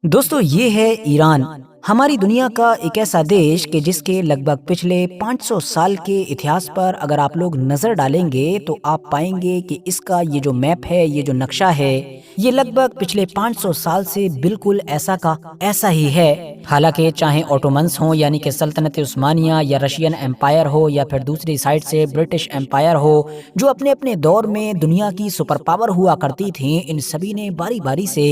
दोस्तों ये है ईरान। हमारी दुनिया का एक ऐसा देश कि जिसके लगभग पिछले 500 साल के इतिहास पर अगर आप लोग नजर डालेंगे तो आप पाएंगे कि इसका ये जो मैप है, ये जो नक्शा है, ये लगभग पिछले 500 साल से बिल्कुल ऐसा का ऐसा ही है। हालांकि चाहे ऑटोमन्स हो यानी कि सल्तनत उस्मानिया या रशियन एम्पायर हो या फिर दूसरी साइड से ब्रिटिश एम्पायर हो, जो अपने अपने दौर में दुनिया की सुपर पावर हुआ करती थी, इन सभी ने बारी बारी से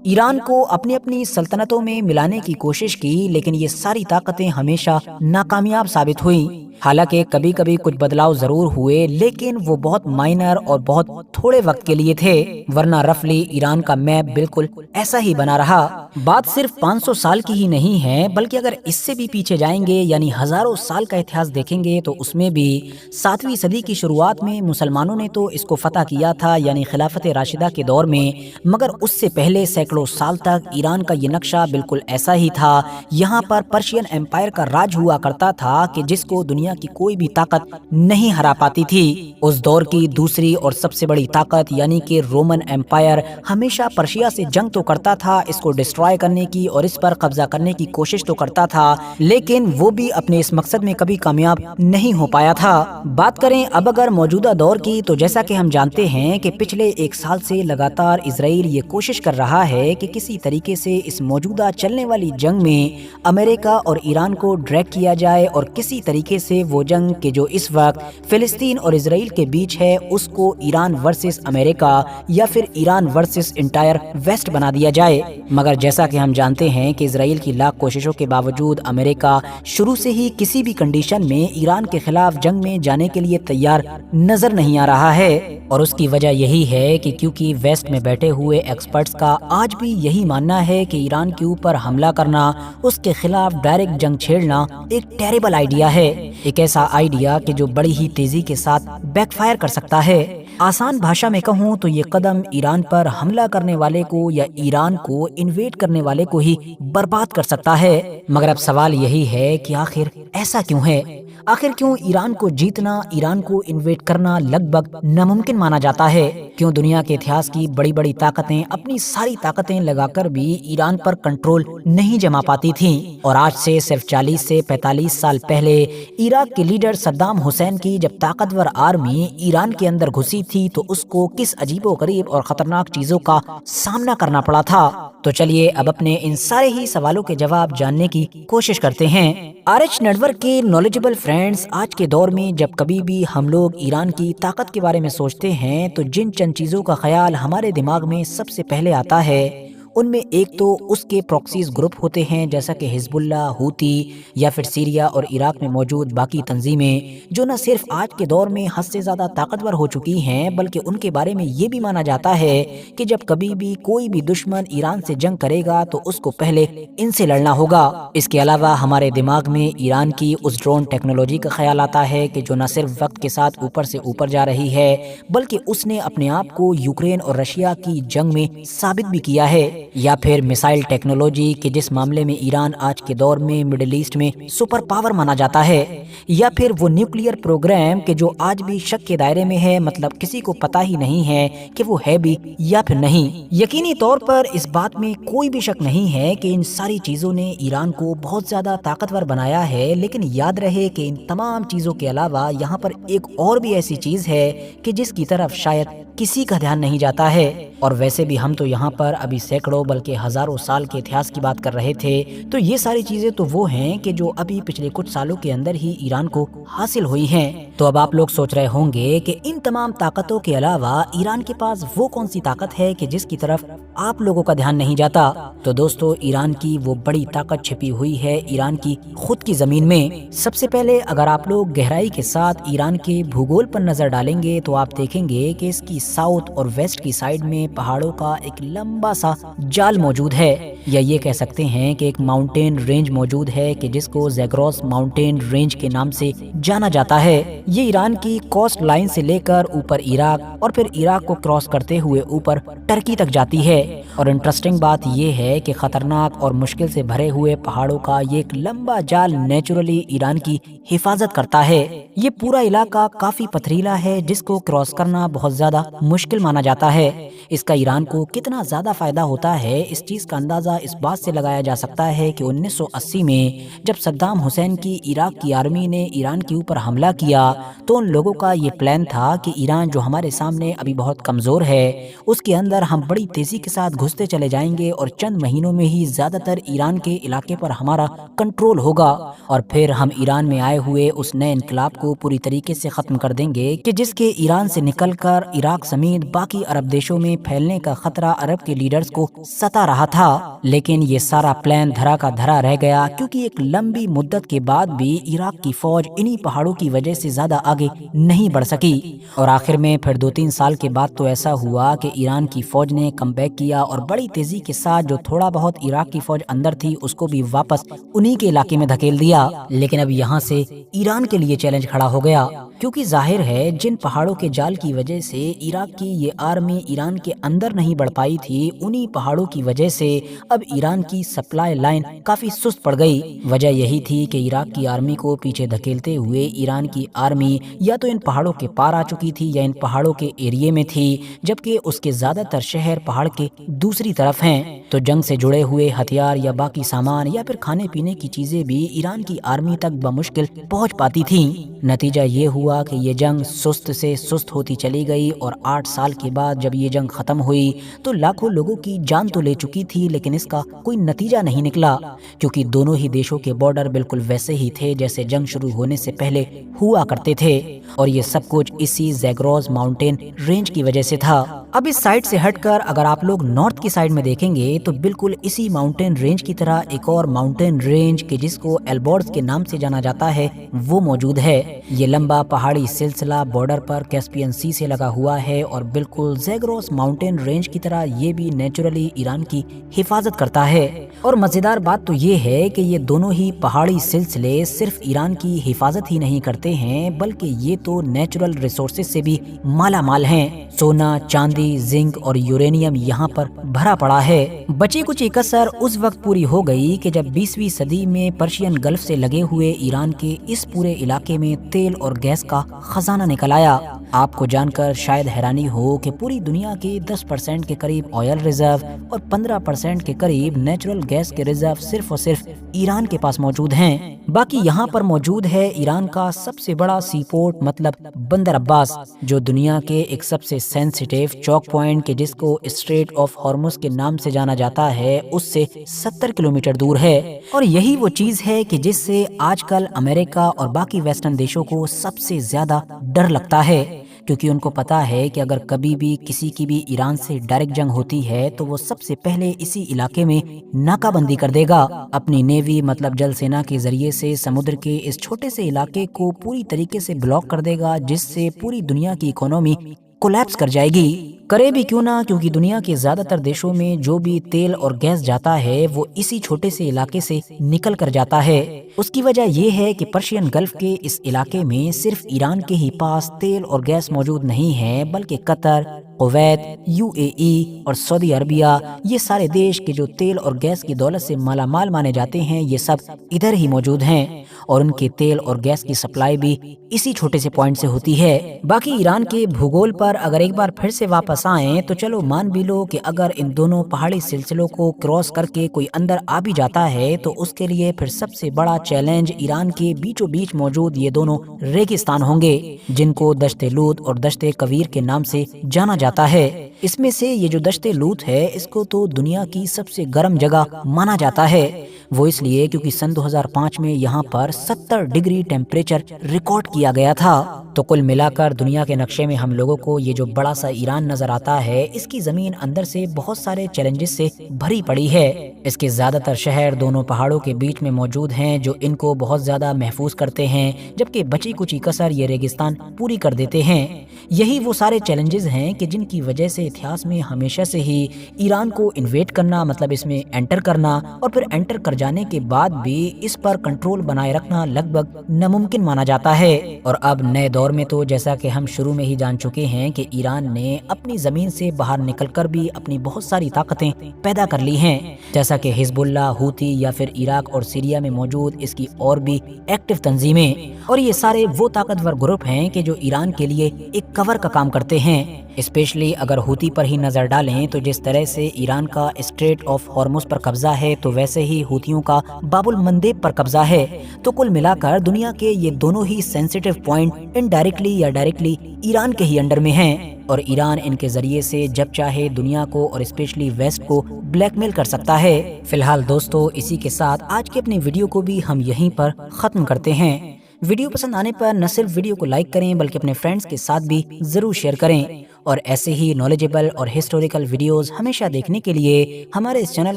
ईरान को अपनी अपनी सल्तनतों में मिलाने की कोशिश की, लेकिन ये सारी ताकतें हमेशा नाकामयाब साबित हुई। हालांकि कभी कभी कुछ बदलाव जरूर हुए, लेकिन वो बहुत माइनर और बहुत थोड़े वक्त के लिए थे, वरना रफली ईरान का मैप बिल्कुल ऐसा ही बना रहा। बात सिर्फ 500 साल की ही नहीं है, बल्कि अगर इससे भी पीछे जाएंगे यानी हजारों साल का इतिहास देखेंगे तो उसमें भी 7वीं सदी की शुरुआत में मुसलमानों ने तो इसको फतह किया था, यानी खिलाफत राशिदा के दौर में। मगर उससे पहले सैकड़ों साल तक ईरान का ये नक्शा बिल्कुल ऐसा ही था। यहाँ पर पर्शियन एम्पायर का राज हुआ करता था कि जिसको दुनिया की कोई भी ताकत नहीं हरा पाती थी। उस दौर की दूसरी और सबसे बड़ी ताकत यानी कि रोमन एम्पायर हमेशा पर्शिया से जंग तो करता था, इसको डिस्ट्रॉय करने की और इस पर कब्जा करने की कोशिश तो करता था, लेकिन वो भी अपने इस मकसद में कभी कामयाब नहीं हो पाया था। बात करें अब अगर मौजूदा दौर की, तो जैसा कि हम जानते हैं कि पिछले एक साल से लगातार इजराइल ये कोशिश कर रहा है कि किसी तरीके से इस मौजूदा चलने वाली जंग में अमेरिका और ईरान को ड्रैग किया जाए और किसी तरीके से वो जंग के जो इस वक्त फिलिस्तीन और इजराइल के बीच है उसको ईरान वर्सेस अमेरिका या फिर ईरान वर्सेस इंटायर वेस्ट बना दिया जाए। मगर जैसा कि हम जानते हैं कि इजराइल की लाख कोशिशों के बावजूद अमेरिका शुरू से ही किसी भी कंडीशन में ईरान के खिलाफ जंग में जाने के लिए तैयार नजर नहीं आ रहा है। और उसकी वजह यही है कि क्योंकि वेस्ट में बैठे हुए एक्सपर्ट्स का आज भी यही मानना है कि ईरान के ऊपर हमला करना, उसके खिलाफ डायरेक्ट जंग छेड़ना एक टेरिबल आइडिया है, एक ऐसा आइडिया कि जो बड़ी ही तेजी के साथ बैकफायर कर सकता है। आसान भाषा में कहूँ तो ये कदम ईरान पर हमला करने वाले को या ईरान को इन्वेड करने वाले को ही बर्बाद कर सकता है। मगर अब सवाल यही है कि आखिर ऐसा क्यों है? आखिर क्यों ईरान को जीतना, ईरान को इन्वेड करना लगभग नामुमकिन माना जाता है? क्यों दुनिया के इतिहास की बड़ी बड़ी ताकतें अपनी सारी ताकतें लगाकर भी ईरान पर कंट्रोल नहीं जमा पाती थीं? और आज से सिर्फ 40 से 45 साल पहले इराक के लीडर सद्दाम हुसैन की जब ताकतवर आर्मी ईरान के अंदर घुसी थी तो उसको किस अजीबोगरीब और खतरनाक चीजों का सामना करना पड़ा था। तो चलिए अब अपने इन सारे ही सवालों के जवाब जानने की कोशिश करते हैं। RH नेटवर्क के नॉलेजेबल फ्रेंड्स, आज के दौर में जब कभी भी हम लोग ईरान की ताकत के बारे में सोचते हैं तो जिन चंद चीजों का ख्याल हमारे दिमाग में सबसे पहले आता है उनमें एक तो उसके प्रॉक्सीज ग्रुप होते हैं, जैसा कि हिजबुल्ला, हूती या फिर सीरिया और इराक में मौजूद बाकी तंजीमें, जो न सिर्फ आज के दौर में हद से ज़्यादा ताकतवर हो चुकी हैं, बल्कि उनके बारे में ये भी माना जाता है कि जब कभी भी कोई भी दुश्मन ईरान से जंग करेगा तो उसको पहले इनसे लड़ना होगा। इसके अलावा हमारे दिमाग में ईरान की उस ड्रोन टेक्नोलॉजी का ख्याल आता है कि जो न सिर्फ वक्त के साथ ऊपर से ऊपर जा रही है, बल्कि उसने अपने आप को यूक्रेन और रशिया की जंग में साबित भी किया है। या फिर मिसाइल टेक्नोलॉजी के जिस मामले में ईरान आज के दौर में मिडिल ईस्ट में सुपर पावर माना जाता है। या फिर वो न्यूक्लियर प्रोग्राम के जो आज भी शक के दायरे में है, मतलब किसी को पता ही नहीं है कि वो है भी या फिर नहीं। यकीनी तौर पर इस बात में कोई भी शक नहीं है कि इन सारी चीजों ने ईरान को बहुत ज्यादा ताकतवर बनाया है। लेकिन याद रहे कि इन तमाम चीजों के अलावा यहाँ पर एक और भी ऐसी चीज है कि जिसकी तरफ शायद किसी का ध्यान नहीं जाता है। और वैसे भी हम तो यहाँ पर अभी सैकड़ों बल्कि हजारों साल के इतिहास की बात कर रहे थे, तो ये सारी चीजें तो वो हैं कि जो अभी पिछले कुछ सालों के अंदर ही ईरान को हासिल हुई हैं। तो अब आप लोग सोच रहे होंगे कि इन तमाम ताकतों के अलावा ईरान के पास वो कौन सी ताकत है कि जिसकी तरफ आप लोगों का ध्यान नहीं जाता। तो दोस्तों, ईरान की वो बड़ी ताकत छिपी हुई है ईरान की खुद की जमीन में। सबसे पहले अगर आप लोग गहराई के साथ ईरान के भूगोल पर नजर डालेंगे तो आप देखेंगे कि इसकी साउथ और वेस्ट की साइड में पहाड़ों का एक लंबा सा जाल मौजूद है, या ये कह सकते हैं कि एक माउंटेन रेंज मौजूद है कि जिसको ज़ैग्रोस माउंटेन रेंज के नाम से जाना जाता है। ये ईरान की कोस्ट लाइन से लेकर ऊपर इराक और फिर इराक को क्रॉस करते हुए ऊपर टर्की तक जाती है। और इंटरेस्टिंग बात ये है कि खतरनाक और मुश्किल से भरे हुए पहाड़ों का ये एक लंबा जाल नेचुरली ईरान की हिफाजत करता है। ये पूरा इलाका काफी पथरीला है जिसको क्रॉस करना बहुत ज्यादा मुश्किल माना जाता है। اس کا ایران کو کتنا زیادہ فائدہ ہوتا ہے، اس چیز کا اندازہ اس بات سے لگایا جا سکتا ہے کہ 1980 میں جب صدام حسین کی عراق کی آرمی نے ایران کے اوپر حملہ کیا تو ان لوگوں کا یہ پلان تھا کہ ایران جو ہمارے سامنے ابھی بہت کمزور ہے، اس کے اندر ہم بڑی تیزی کے ساتھ گھستے چلے جائیں گے اور چند مہینوں میں ہی زیادہ تر ایران کے علاقے پر ہمارا کنٹرول ہوگا، اور پھر ہم ایران میں آئے ہوئے اس نئے انقلاب کو پوری طریقے سے ختم کر دیں گے کہ جس کے ایران سے نکل کر عراق سمیت باقی عرب دیشوں میں پھیلنے کا خطرہ عرب کے لیڈرز کو ستا رہا تھا۔ لیکن یہ سارا پلان دھرا کا دھرا رہ گیا، کیونکہ ایک لمبی مدت کے بعد بھی عراق کی فوج انہی پہاڑوں کی وجہ سے زیادہ آگے نہیں بڑھ سکی، اور آخر میں پھر 2-3 سال کے بعد تو ایسا ہوا کہ ایران کی فوج نے کم بیک کیا اور بڑی تیزی کے ساتھ جو تھوڑا بہت عراق کی فوج اندر تھی اس کو بھی واپس انہی کے علاقے میں دھکیل دیا۔ لیکن اب یہاں سے ایران کے لیے چیلنج کھڑا ہو گیا، کیونکہ ظاہر ہے جن پہاڑوں کے جال کی وجہ سے عراق کی یہ آرمی ایران کے اندر نہیں بڑھ پائی تھی، انہی پہاڑوں کی وجہ سے اب ایران کی سپلائی لائن کافی سست پڑ گئی۔ وجہ یہی تھی کہ عراق کی آرمی کو پیچھے دھکیلتے ہوئے ایران کی آرمی یا تو ان پہاڑوں کے پار آ چکی تھی یا ان پہاڑوں کے ایریے میں تھی، جبکہ اس کے زیادہ تر شہر پہاڑ کے دوسری طرف ہیں، تو جنگ سے جڑے ہوئے ہتھیار یا باقی سامان یا پھر کھانے پینے کی چیزیں بھی ایران کی آرمی تک بمشکل پہنچ پاتی تھیں۔ نتیجہ یہ ہوا کہ یہ جنگ سست سے سست ہوتی چلی گئی، اور 8 سال کے بعد جب یہ جنگ ختم ہوئی تو لاکھوں لوگوں کی جان تو لے چکی تھی، لیکن اس کا کوئی نتیجہ نہیں نکلا، کیونکہ دونوں ہی دیشوں کے بارڈر بالکل ویسے ہی تھے جیسے جنگ شروع ہونے سے پہلے ہوا کرتے تھے، اور یہ سب کچھ اسی زیگروز ماؤنٹین رینج کی وجہ سے تھا۔ اب اس سائڈ سے ہٹ کر اگر آپ لوگ نارتھ کی سائڈ میں دیکھیں گے تو بالکل اسی ماؤنٹین رینج کی طرح ایک اور ماؤنٹین رینج کہ جس کو ایلبورز کے نام سے جانا جاتا ہے وہ موجود ہے۔ یہ لمبا پہاڑی سلسلہ بارڈر پر کیسپین سی سے لگا ہوا ہے، اور بالکل زیگروز ماؤنٹین رینج کی طرح یہ بھی نیچرلی ایران کی حفاظت کرتا ہے۔ اور مزیدار بات تو یہ ہے کہ یہ دونوں ہی پہاڑی سلسلے صرف ایران کی حفاظت ہی نہیں کرتے ہیں بلکہ یہ تو نیچرل ریسورسز سے بھی مالا مال ہیں۔ سونا، چاندی، زنک اور یورینیم یہاں پر بھرا پڑا ہے۔ بچی کچی کسر اس وقت پوری ہو گئی کہ جب 20ویں صدی میں پرشین گلف سے لگے ہوئے ایران کے اس پورے علاقے میں تیل اور گیس کا خزانہ نکل آیا۔ آپ کو جان کر شاید حیرانی ہو کہ پوری دنیا کے 10% کے قریب آئل ریزرو اور 15% کے قریب نیچرل گیس کے ریزرو صرف اور صرف ایران کے پاس موجود ہیں۔ باقی یہاں پر موجود ہے ایران کا سب سے بڑا سی پورٹ مطلب بندر عباس، جو دنیا کے ایک سب سے سینسیٹیو چوک پوائنٹ کے جس کو اسٹریٹ آف ہارمز کے نام سے جانا جاتا ہے اس سے 70 کلومیٹر دور ہے، اور یہی وہ چیز ہے کہ جس سے آج کل امریکہ اور باقی ویسٹرن دیشوں کو سب سے زیادہ ڈر لگتا ہے، کیونکہ ان کو پتا ہے کہ اگر کبھی بھی کسی کی بھی ایران سے ڈائریکٹ جنگ ہوتی ہے تو وہ سب سے پہلے اسی علاقے میں ناکہ بندی کر دے گا، اپنی نیوی مطلب جل سینا کے ذریعے سے سمندر کے اس چھوٹے سے علاقے کو پوری طریقے سے بلاک کر دے گا، جس سے پوری دنیا کی اکانومی کولیپس کر جائے گی۔ کرے بھی کیوں نہ، کیونکہ دنیا کے زیادہ تر دیشوں میں جو بھی تیل اور گیس جاتا ہے وہ اسی چھوٹے سے علاقے سے نکل کر جاتا ہے۔ اس کی وجہ یہ ہے کہ پرشین گلف کے اس علاقے میں صرف ایران کے ہی پاس تیل اور گیس موجود نہیں ہے، بلکہ قطر، کویت، UAE اور سعودی عربیہ، یہ سارے دیش کے جو تیل اور گیس کی دولت سے مالا مال مانے جاتے ہیں یہ سب ادھر ہی موجود ہیں، اور ان کے تیل اور گیس کی سپلائی بھی اسی چھوٹے سے پوائنٹ سے ہوتی ہے۔ باقی ایران کے بھوگول پر اگر ایک بار پھر سے واپس آئیں تو چلو مان بھی لو کہ اگر ان دونوں پہاڑی سلسلوں کو کراس کر کے کوئی اندر آ بھی جاتا ہے تو اس کے لیے پھر سب سے بڑا چیلنج ایران کے بیچوں بیچ موجود یہ دونوں ریگستان ہوں گے، جن کو دشت لوت اور دشت کویر کے نام سے جانا جاتا ہے۔ اس میں سے یہ جو دشت لوت ہے اس کو تو دنیا کی سب سے گرم جگہ مانا جاتا ہے، وہ اس لیے کیونکہ سن 2005 میں یہاں پر 70 ڈگری ٹیمپریچر ریکارڈ کیا گیا تھا۔ تو کل ملا کر دنیا کے نقشے میں ہم لوگوں کو یہ جو بڑا سا ایران نظر آتا ہے اس کی زمین اندر سے بہت سارے چیلنجز سے بھری پڑی ہے۔ اس کے زیادہ تر شہر دونوں پہاڑوں کے بیچ میں موجود ہیں جو ان کو بہت زیادہ محفوظ کرتے ہیں، جبکہ بچی کچی کسر یہ ریگستان پوری کر دیتے ہیں۔ یہی وہ سارے چیلنجز ہیں کہ جن کی وجہ سے اتہاس میں ہمیشہ سے ہی ایران کو انویٹ کرنا مطلب اس میں انٹر کرنا اور پھر انٹر کر जाने के बाद भी इस पर कंट्रोल बनाए रखना लगभग नामुमकिन माना जाता है। और अब नए दौर में तो जैसा कि हम शुरू में ही जान चुके हैं कि ईरान ने अपनी ज़मीन से बाहर निकलकर भी अपनी बहुत सारी ताकतें पैदा कर ली हैं, जैसा कि हिजबुल्लाह, हूती या फिर इराक और सीरिया में मौजूद इसकी और भी एक्टिव तंजीमें। और ये सारे वो ताकतवर ग्रुप हैं कि जो ईरान के लिए एक कवर का काम करते हैं। स्पेशली अगर हूती पर ही नज़र डालें तो जिस तरह से ईरान का स्ट्रेट ऑफ हॉर्मुज पर कब्जा है, तो वैसे ही हूतियों का बाबुल मंदेब पर कब्जा है। तो कुल मिलाकर दुनिया के ये दोनों ही सेंसिटिव पॉइंट इनडायरेक्टली या डायरेक्टली ईरान के ही अंडर में हैं, और ईरान इनके जरिए से जब चाहे दुनिया को और स्पेशली वेस्ट को ब्लैकमेल कर सकता है। फिलहाल दोस्तों, इसी के साथ आज की अपनी वीडियो को भी हम यहीं पर ख़त्म करते हैं। वीडियो पसंद आने पर न सिर्फ वीडियो को लाइक करें बल्कि अपने फ्रेंड्स के साथ भी ज़रूर शेयर करें, और ऐसे ही नॉलेजेबल और हिस्टोरिकल वीडियोस हमेशा देखने के लिए हमारे इस चैनल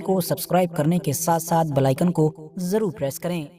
को सब्सक्राइब करने के साथ साथ बेल आइकन को ज़रूर प्रेस करें।